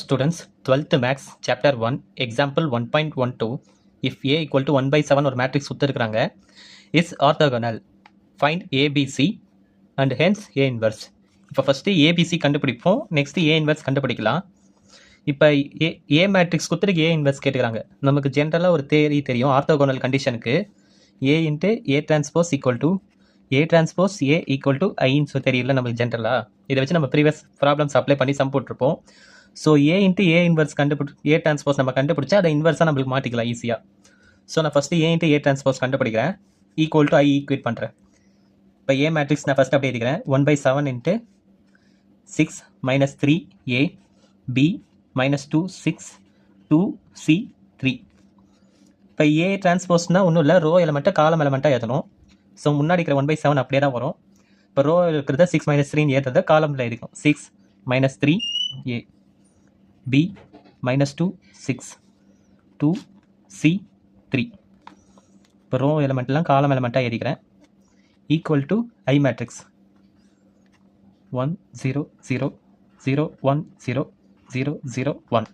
Students, 12th Max, Chapter 1, Example 1.12. If A equal to 1/7 ஒரு matrix கொடுத்துருக்காங்க, is orthogonal. Find ABC and hence A inverse. இப்போ first ABC கண்டுபிடிப்போம், next ஏ inverse கண்டுபிடிக்கலாம். இப்போ A matrix கொடுத்துட்டு ஏ inverse கேட்டுக்கிறாங்க. நமக்கு ஜென்ரலாக ஒரு தேரி தெரியும், ஆர்த்தோகோனல் கண்டிஷனுக்கு A into A transpose equal to A transpose A equal to ஐன்னு தெரியல நம்மளுக்கு ஜென்ரலாக. இதை வச்சு நம்ம ப்ரீவியஸ் ப்ராப்ளம்ஸ் அப்ளை பண்ணி சம் போட்டிருப்போம். So A into A inverse A transpose நம்ம கண்டுபிடிச்சா அதை இன்வெர்ஸாக நம்மளுக்கு மாற்றிக்கலாம் ஈஸியாக. ஸோ நான் first A into A transpose கண்டுபிடிக்கிறேன், ஈக்குவல் டு ஐ ஈக்குவேட் பண்ணுறேன். இப்போ ஏ மேட்ரிக்ஸ் நான் ஃபஸ்ட் அப்படியே இருக்கிறேன், 1/7 இன்ட்டு 6 - 3 ஏ பி -2 6 2 சி 3. இப்போ ஏ டிரான்ஸ்போஸ்னால் ஒன்றும் இல்லை, ரோ எலமெண்ட்டை காலம் எலமெண்ட்டாக ஏற்றணும். ஸோ முன்னாடி இருக்கிற 1/7 அப்படியே தான் வரும். இப்போ ரோ இருக்கிறத 6 - 3 ஏற்றதை காலமில் இருக்கும். 6 - 3 ஏ பி -2 6 2 சி 3. இப்போ ரோ எலமெண்ட்லாம் காலம் எலமெண்ட்டாக எழுதிக்கிறேன். Equal to I matrix 1 0 0 0 1 0 0 0 1.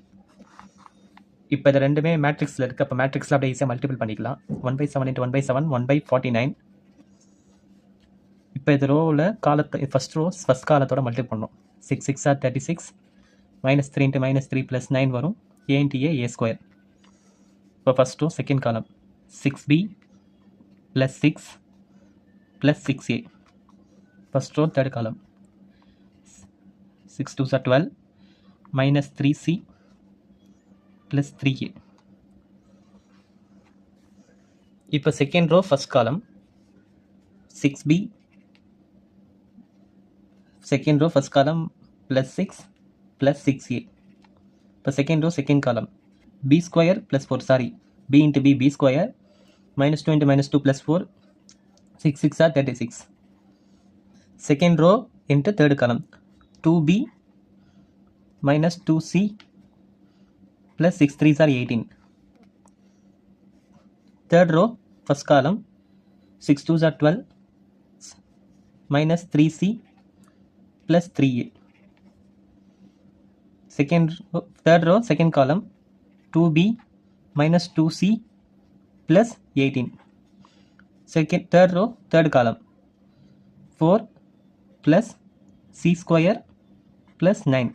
இப்போ இது ரெண்டுமே மேட்ரிக்ஸில் இருக்குது. அப்போ மேட்ரிக்ஸில் அப்படியே ஈஸியாக மல்டிபிள் பண்ணிக்கலாம். 1/7 × 1/7 1/49. இப்போ இது ரோவில் காலத்தை ஃபஸ்ட் காலத்தோட மல்டிபிள் பண்ணோம். 6 6 are 36 -3 × -3 + 9 வரும். a × a square. இப்போ first row second column 6b + 6 + 6a. First row third காலம் 6 2s are 12 -3c + 3a. இப்போ செகண்ட் ரோ ஃபஸ்ட் காலம் 6b செகண்ட் ரோ ஃபஸ்ட் காலம் +6 + 6a. இப்போ செகண்ட் ரோ செகண்ட் காலம் b² + 4 sorry b × b b² -2 × -2 + 4 6 6 are 36. Second row into third column 2b -2c + 6 3s are 18. Third row first காலம் 6 2s are 12 -3c + 3a. third row second column 2b -2c + 18. third row third column 4 + c² + 9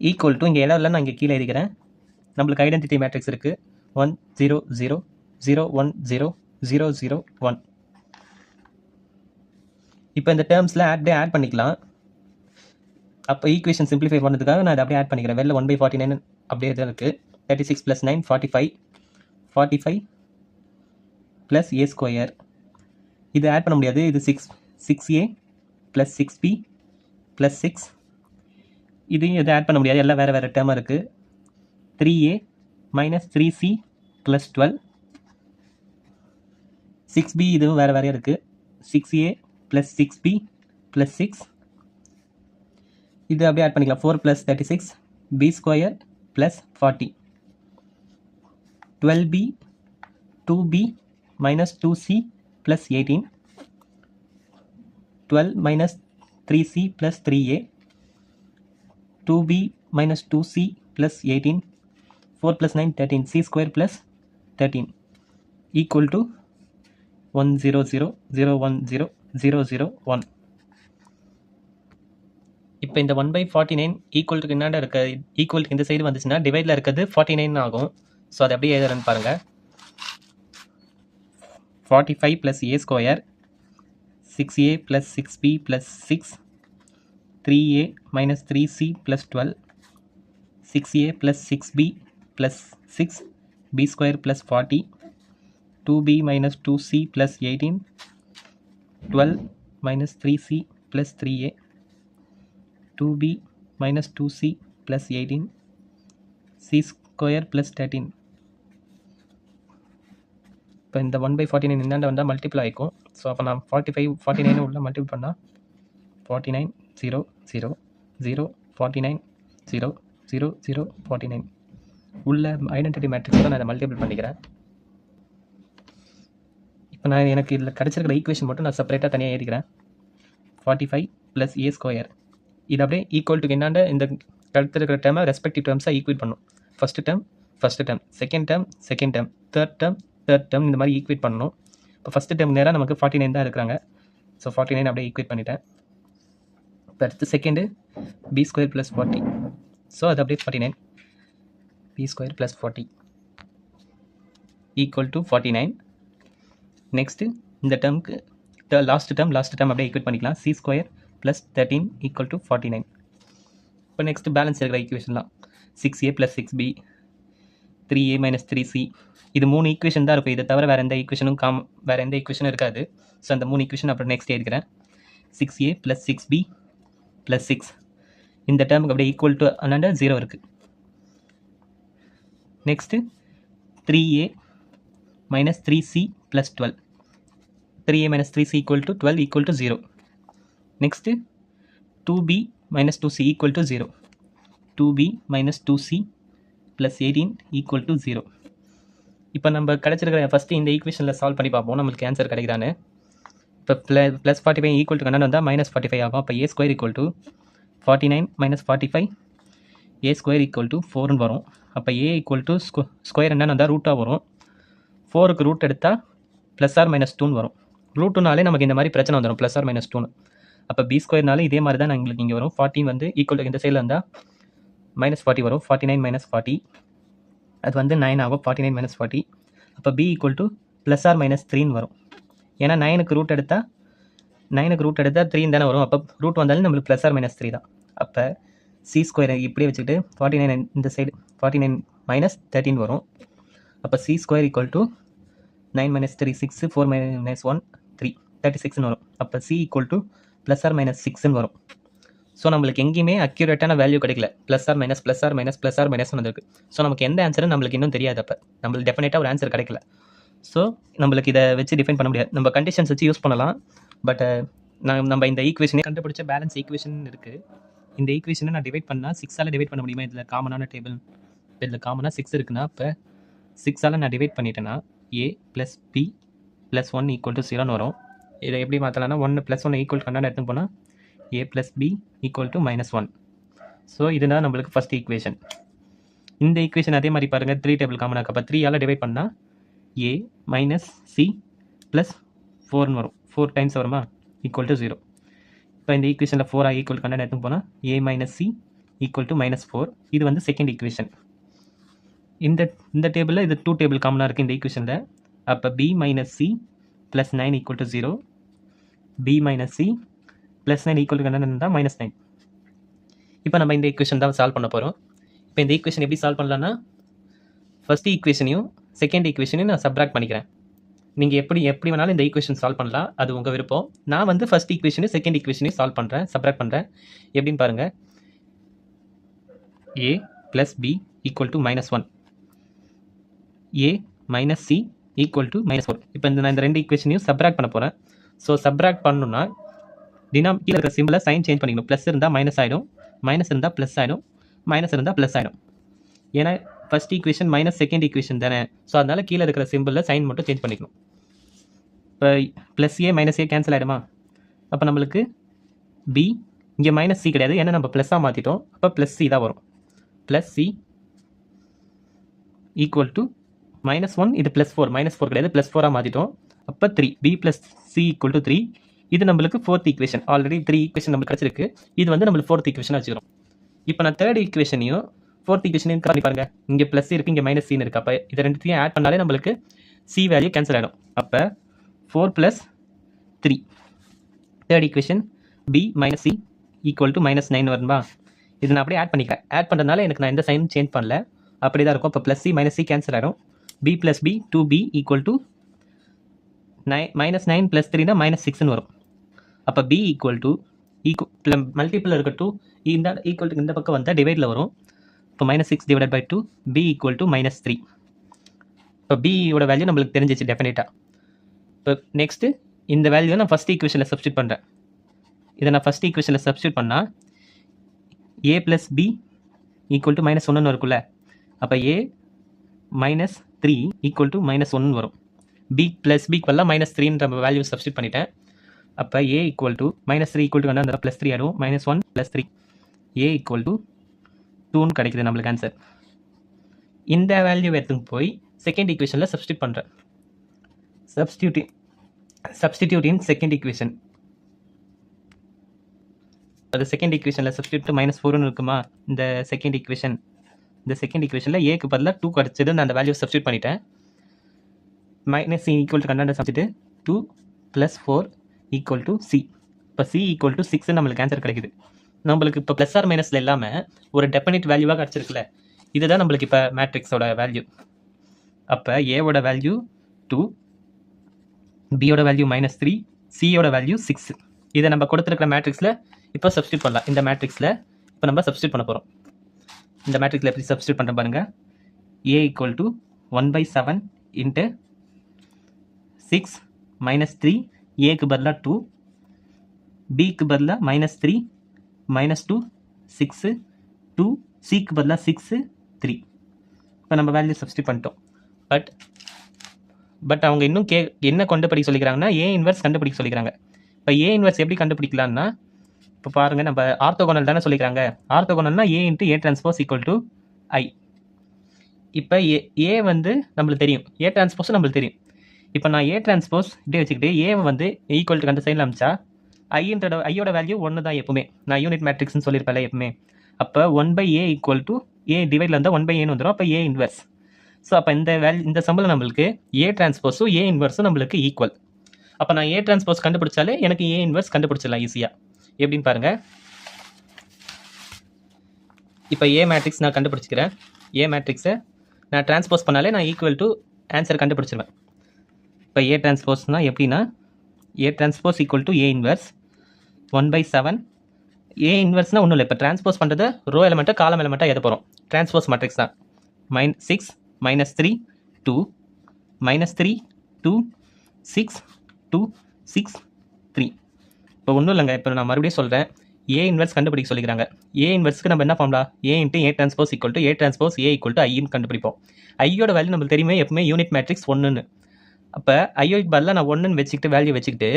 equal to இங்கே இடம் இல்லை, நான் இங்கே கீழே எழுதிக்கிறேன். நம்மளுக்கு identity matrix இருக்குது 1 0 0 0 1 0 0 0 1. இப்போ இந்த டேர்ம்ஸில் ஆட் பண்ணிக்கலாம். அப்போ ஈக்குவேஷன் சிம்பிளிஃபை பண்ணதுக்காக நான் அதை அப்படியே ஆட் பண்ணிக்கிறேன். வெளில 1/49 அப்படியே தான் இருக்குது. 36 + 9 45 45 + a². இது ஆட் பண்ண முடியாது, இது 6a + 6b + 6. இதையும் எதை ஆட் பண்ண முடியாது, எல்லாம் வேறு வேறு டேர்மாக இருக்குது. 3a -3c + 12 6b இதுவும் வேறு வேறையாக இருக்குது. 6a + 6b + 6 இது அப்படியே ஆட் பண்ணிக்கலாம். 4 + 36 b² + 40 12b 2b -2c + 18 12 -3c + 3a 2b -2c + 18 4 + 9 13 c² + 13 equal to 1 0 0 0 1 0 0 0 1. இப்போ இந்த 1/49 ஈக்குவல்ட்டுக்கு என்னடா இருக்க, ஈக்குவல்ட்டுக்கு இந்த சைடு வந்துச்சுன்னா டிவைடில் இருக்கிறது 49 ஆகும். ஸோ அதை அப்படியே எழுதுறேன்னு பாருங்கள். 45 + a² 6a + 6b + 6 3a -3c + 12 6a + 6b + 6 b² + 40 2b -2c + 18 12 -3c + 3a 2b -2c + 18 c² + 13. இப்போ இந்த 1/49 இந்தாண்ட வந்தால் மல்டிபிள் ஆகிக்கும். ஸோ அப்போ நான் 45 49 உள்ள மல்டிபிள் பண்ணால் 49 0 0 0 49 0 0 0 49 உள்ள ஐடென்டிட்டி மேட்ரிக்ஸோட நான் அதை மல்டிபிள் பண்ணிக்கிறேன். இப்போ நான் எனக்கு இதில் கிடச்சிருக்கிற ஈக்குவேஷன் மட்டும் நான் செப்பரேட்டாக தனியாக எழுதிக்கிறேன். 45 + a². இது அப்படியே ஈக்குவல் டு என்னாண்ட இந்த அடுத்து இருக்கிற டேர்மை ரெஸ்பெக்டிவ் டேர்ம்ஸாக ஈக்குவேட் பண்ணணும். First term second term third term இந்த மாதிரி ஈக்குவேட் பண்ணணும். இப்போ ஃபஸ்ட்டு டேர்ம் நேராக நமக்கு 49 தான் இருக்கிறாங்க. ஸோ 49 அப்படியே ஈக்குவேட் பண்ணிட்டேன். இப்போ அடுத்து செகண்டு b² + 40. ஸோ அது அப்படியே 49 b² + 40 = 49. நெக்ஸ்ட்டு இந்த டேர்முக்கு லாஸ்ட் டேர்ம் அப்படியே ஈக்குவேட் பண்ணிக்கலாம். c² + 13 = 49. இப்போ நெக்ஸ்ட்டு பேலன்ஸ் இருக்கிற ஈக்குவேஷன்லாம் 6a + 6b 3a - 3c. இது 3 ஈக்குவேஷன் தான் இருக்கும். இதை தவிர வேறு எந்த ஈக்குவேஷனும் இருக்காது. ஸோ அந்த 3 ஈக்குவேஷன் அப்புறம் நெக்ஸ்ட் எழுதிக்கிறேன். 6a + 6b + 6 இந்த டேர்முக்கு அப்படியே ஈக்குவல் டு 0 இருக்குது. Next 3a - 3c + 12. 3a - 3c = 12 = 0. Next 2b - 2c = 0. 2b - 2c + 18 = 0. இப்போ நம்ம கிடச்சிருக்கிற ஃபஸ்ட்டு இந்த ஈக்குவேஷனில் சால்வ் பண்ணி பார்ப்போம் நம்மளுக்கு ஆன்சர் கிடைக்குதான்னு. இப்போ +45 ஈக்குவல் டு கண்ணன் வந்தால் -45 ஆகும். அப்போ a² = 49 - 45 a² = 4ன்னு வரும். அப்போ a = ஸ்கொயர் என்னன்னு வந்தால் ரூட்டாக வரும். 4க்கு ரூட் எடுத்தால் +or-2ன்னு வரும். ரூட்டுனாலே நமக்கு இந்த மாதிரி பிரச்சனை வந்துடும், +or-2ன்னு. அப்போ b²னாலே இதே மாதிரி தான் எங்களுக்கு இங்கே வரும். 14 வந்து ஈக்குவல் இந்த சைடில் இருந்தால் -40 வரும். 49 - 40 அது வந்து 9 ஆகும். 49 - 40 அப்போ b = +or-3ன்னு வரும். ஏன்னா 9க்கு ரூட் எடுத்தால் 3 தானே வரும். அப்போ ரூட் வந்தாலும் நம்மளுக்கு +or-3 தான். அப்போ c² இப்படியே வச்சுக்கிட்டு 49 இந்த சைடு 49 - 13 வரும். அப்போ c² = 9 - 3 6 4 - 1 3 36ன்னு வரும். அப்போ c = +or-6ன்னு வரும். ஸோ நம்மளுக்கு எங்கேயுமே அக்யூரேட்டான வேல்யூ கிடைக்கல. +or- வந்திருக்கு. ஸோ நமக்கு எந்த ஆன்சரும் நம்மளுக்கு இன்னும் தெரியாது. அப்போ நம்மளுக்கு டெஃபினட்டாக ஒரு ஆன்சர் கிடைக்கல. ஸோ நம்மளுக்கு இதை வச்சு டிஃபைன் பண்ண முடியாது. நம்ம கண்டிஷன்ஸ் வச்சு யூஸ் பண்ணலாம். பட் நம்ம இந்த ஈக்குவேஷனே கண்டுபிடிச்ச பேலன்ஸ் ஈக்குவேஷன் இருக்குது. இந்த ஈக்குவேஷனை நான் டிவைட் பண்ணால் 6ஆல் டிவைட் பண்ண முடியுமா? இதில் காமனான டேபிள் இதில் காமனாக 6 இருக்குன்னா அப்போ 6ஆல் நான் டிவைட் பண்ணிட்டேன்னா a + b + 1 = 0ன்னு வரும். இதை எப்படி மாற்றலாம்னா 1 + 1 = கண்டான எடுத்துன்னு போனால் a + b = -1. ஸோ இதுதான் நம்மளுக்கு ஃபஸ்ட் ஈக்குவேஷன். இந்த ஈக்குவேஷன் அதே மாதிரி பாருங்கள் 3 டேபிள் காமனாக. அப்போ 3ஆல் டிவைட் பண்ணால் a - c + 4ன்னு வரும். 4 டைம்ஸ் வருமா? = 0. இப்போ இந்த ஈக்குவேஷனில் 4 = கண்டான எடுத்துன்னு போனால் a - c = -4. இது வந்து செகண்ட் ஈக்குவேஷன். இந்த டேபிளில் இது 2 டேபிள் காமனாக இருக்குது இந்த ஈக்குவேஷனில். அப்போ b - c + 9 = 0. b - c + 9 = இருந்தால் -9. இப்போ நம்ம இந்த ஈக்குவேஷன் தான் சால்வ் பண்ண போகிறோம். இப்போ இந்த ஈக்குவேஷன் எப்படி சால்வ் பண்ணலான்னா ஃபஸ்ட் ஈக்குவேஷனையும் செகண்ட் ஈக்குவேஷனையும் நான் சப்ராக்ட் பண்ணிக்கிறேன். நீங்கள் எப்படி வேணாலும் இந்த ஈக்குவேஷன் சால்வ் பண்ணலாம், அது உங்கள் விருப்பம். நான் வந்து ஃபஸ்ட் ஈக்குவேஷனையும் செகண்ட் ஈக்குவேஷனையும் சால்வ் பண்ணுறேன், சப்ராக்ட் பண்ணுறேன். எப்படின்னு பாருங்கள். a + b = -1 a - c = -4. இப்போ நான் இந்த 2 ஈக்குவேஷனையும் சப்ராக்ட் பண்ண போகிறேன். ஸோ சப்ராக்ட் பண்ணணும்னா கீழே இருக்கிற சிம்பிளை சைன் சேஞ்ச் பண்ணிக்கணும். ப்ளஸ் இருந்தால் மைனஸ் ஆகிடும், மைனஸ் இருந்தால் ப்ளஸ் ஆகிடும், மைனஸ் இருந்தால் ப்ளஸ் ஆகிடும். ஏன்னா first equation minus second equation தானே. ஸோ அதனால் கீழே இருக்கிற சிம்பிளில் சைன் மட்டும் சேஞ்ச் பண்ணிக்கணும். இப்போ +a - a கேன்சல் ஆகிடுமா? அப்போ நம்மளுக்கு b இங்கே -c கிடையாது, ஏன்னா நம்ம ப்ளஸ்ஸாக மாற்றிட்டோம். அப்போ +c தான் வரும். +c = -1. இது +4 -4 கிடையாது, +4ஆக மாற்றிட்டோம். அப்போ 3 b + c = 3. இது நம்மளுக்கு ஃபோர்த் ஈக்குவேஷன். ஆல்ரெடி 3 ஈக்குவேஷன் நம்மளுக்கு கிடச்சிருக்கு. இது வந்து நம்மளுக்கு ஃபோர்த் ஈக்குவேஷன் வச்சுக்கிறோம். இப்போ நான் தேர்ட் ஈக்குவேஷனையும் ஃபோர்த் ஈக்குவேஷனையும் பண்ணி பாருங்க. இங்கே +c இருக்குது, இங்கே -c இருக்குது. அப்போ இது ரெண்டுத்தையும் ஆட் பண்ணாலே நம்மளுக்கு c வேல்யூ கேன்சல் ஆகிடும். அப்போ 4 + 3 தேர்ட் ஈக்குவேஷன் b - c = -9 வரும்பா. இது நான் அப்படியே ஆட் பண்ணிக்கிறேன். ஆட் பண்ணுறதுனால எனக்கு நான் எந்த சைன் சேஞ்ச் பண்ணல, அப்படி தான் இருக்கும். அப்போ +c - c கேன்சல் ஆகிடும். b + b 2b = -9 + 3 -6ன்னு வரும். அப்போ b = மல்டிபிள் இருக்க 2 இந்த பக்கம் வந்தால் டிவைடில் வரும். இப்போ -6 / 2 b = -3. இப்போ b-யோட வேல்யூ நம்மளுக்கு தெரிஞ்சிச்சு டெஃபினட்டாக. இப்போ நெக்ஸ்ட்டு இந்த வேல்யூ நான் ஃபஸ்ட் ஈக்குவேஷனில் சப்ஸ்டியூட் பண்ணுறேன். இதை நான் ஃபஸ்ட் ஈக்குவேஷனில் சப்ஸ்டியூட் பண்ணால் a + b = -1ன்னு இருக்குல்ல. அப்போ a - 3 = -1ன்னு வரும். b + b க்கு -3ன்ற வேல்யூ சப்ஸ்டியூட் பண்ணிட்டேன். அப்போ a = -3 = +3 ஆகிடும். -1 + 3 a = 2ன்னு கிடைக்குது நம்மளுக்கு ஆன்சர். இந்த வேல்யூ எடுத்துன்னு போய் செகண்ட் ஈக்குவேஷனில் சப்ஸ்டியூட் பண்ணுறேன். Substitute in second equation. அது செகண்ட் ஈக்குவேஷனில் சப்ஸ்டியூட் -4ன்னு இருக்குமா இந்த செகண்ட் ஈக்குவேஷன். இந்த செகண்ட் ஈக்குவேஷனில் ஏக்கு பதிலாக 2 கிடச்சிது. நான் அந்த வேல்யூ சப்ஸ்டியூட் பண்ணிட்டேன். Minus C equal to constant substitute 2 + 4 = C. இப்போ C = 6 நம்மளுக்கு ஆன்சர் கிடைக்குது. நம்மளுக்கு இப்போ ப்ளஸ் ஆர் மைனஸில் இல்லாமல் ஒரு டெஃபினிட் வேல்யூவாக கிடச்சிருக்குல்ல, இதுதான் நம்மளுக்கு இப்போ மேட்ரிக்ஸோட வேல்யூ. அப்போ ஏவோட வேல்யூ 2, பியோட வேல்யூ -3, சியோட வேல்யூ 6. இதை நம்ம கொடுத்துருக்கிற மேட்ரிக்ஸில் இப்போ சப்ஸ்டியூட் பண்ணலாம். இந்த மேட்ரிக்ஸில் இப்போ நம்ம சப்ஸ்டியூட் பண்ண போகிறோம். இந்த மேட்ரிக்ஸில் எப்படி சப்ஸ்டியூட் பண்ணுற பாருங்கள். A = 1/7 × 6 - 3, ஏக்கு பதிலாக 2, பிக்கு பதிலாக -3 -2 6 2, சிக்கு பதிலாக 6 3. இப்போ நம்ம வேல்யூ சப்ஸ்டியூட் பண்ணிட்டோம். பட் அவங்க இன்னும் என்ன கண்டுபிடிக்க சொல்லிக்கிறாங்கன்னா ஏ இன்வெர்ஸ் கண்டுபிடிக்க சொல்லிக்கிறாங்க. இப்போ ஏ இன்வெர்ஸ் எப்படி கண்டுபிடிக்கலாம்னா, இப்போ பாருங்கள், நம்ம ஆர்த்தோகோனல் தானே சொல்லிக்கிறாங்க. ஆர்த்தோகோனல்னா A × A T = I. இப்போ ஏ வந்து நம்மளுக்கு தெரியும், A T நம்மளுக்கு தெரியும். இப்போ நான் A T இப்படி வச்சுக்கிட்டு ஏவை வந்து ஈக்குவல் டு கண்ட சைடில் அமிச்சா ஐயோட வேல்யூ 1 தான் எப்பவுமே. நான் யூனிட் மேட்ரிக்ஸ்னு சொல்லியிருப்பேன் எப்பவுமே. அப்போ 1/A = A டிவைடில் இருந்தால் 1/Aன்னு வந்துடும். அப்போ A இன்வெர்ஸ். ஸோ அப்போ இந்த சம்பளம் நம்மளுக்கு A T A இன்வெர்ஸும் நம்மளுக்கு ஈக்குவல். அப்போ நான் A T கண்டுபிடிச்சாலே எனக்கு A இன்வெர்ஸ் கண்டுபிடிச்சிடலாம் ஈஸியாக. எப்படின்னு பாருங்கள். இப்போ A மேட்ரிக்ஸ் நான் கண்டுபிடிச்சிக்கிறேன். A மேட்ரிக்ஸை நான் டிரான்ஸ்போஸ் பண்ணாலே நான் ஈக்குவல் டு ஆன்சர் கண்டுபிடிச்சிருவேன். இப்போ A டிரான்ஸ்போஸ்னால் எப்படின்னா, A T = A inverse 1/7. A இன்வெர்ஸ்னால் ஒன்றும் இல்லை. இப்போ டிரான்ஸ்போஸ் பண்ணுறது ரோ எலிமெண்ட்டை காலம் எலிமெண்ட்டாக எழுத போகிறோம். டிரான்ஸ்போஸ் மேட்ரிக்ஸ் தான். -6 -3 2 -3 2 6 2 6 3. இப்போ ஒன்றும் இல்லைங்க. இப்போ நான் மறுபடியும் சொல்கிறேன். A இன்வெர்ஸ் கண்டுபிடிக்க சொல்லிக்கிறாங்க. A இன்வெர்ஸ்க்கு நம்ம என்ன பண்ணலாம்? A × A T = A T A = Iன்னு கண்டுபிடிப்போம். ஐயோட வேல்யூ நம்மளுக்கு தெரியுமே எப்பவுமே யூனிட் மேட்ரிக்ஸ் 1ன்னு. அப்போ ஐயோக்கு பதிலாக நான் 1ன்னு வச்சுக்கிட்டு வேல்யூ வச்சுக்கிட்டு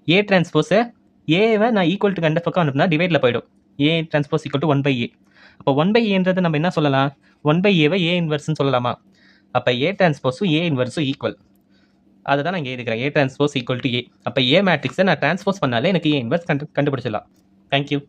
A T ஏவை நான் ஈக்குவல் டு கண்ட பக்கம் அனுப்புனா டிவைடில் போயிடும். A T = 1/A. அப்போ 1/Aன்றது நம்ம என்ன சொல்லலாம்? 1/Aவை A இன்வெர்ஸ்ன்னு சொல்லலாமா? அப்போ A T A இன்வெர்ஸும் ஈக்குவல். அதை தான் நான் இங்கே எழுதிக்கிறேன். A T = A. அப்போ A மேட்ரிக்ஸை நான் டிரான்ஸ்போஸ் பண்ணாலே எனக்கு A இன்வெர்ஸ் கண்டுபிடிச்சிடலாம். தேங்க்யூ.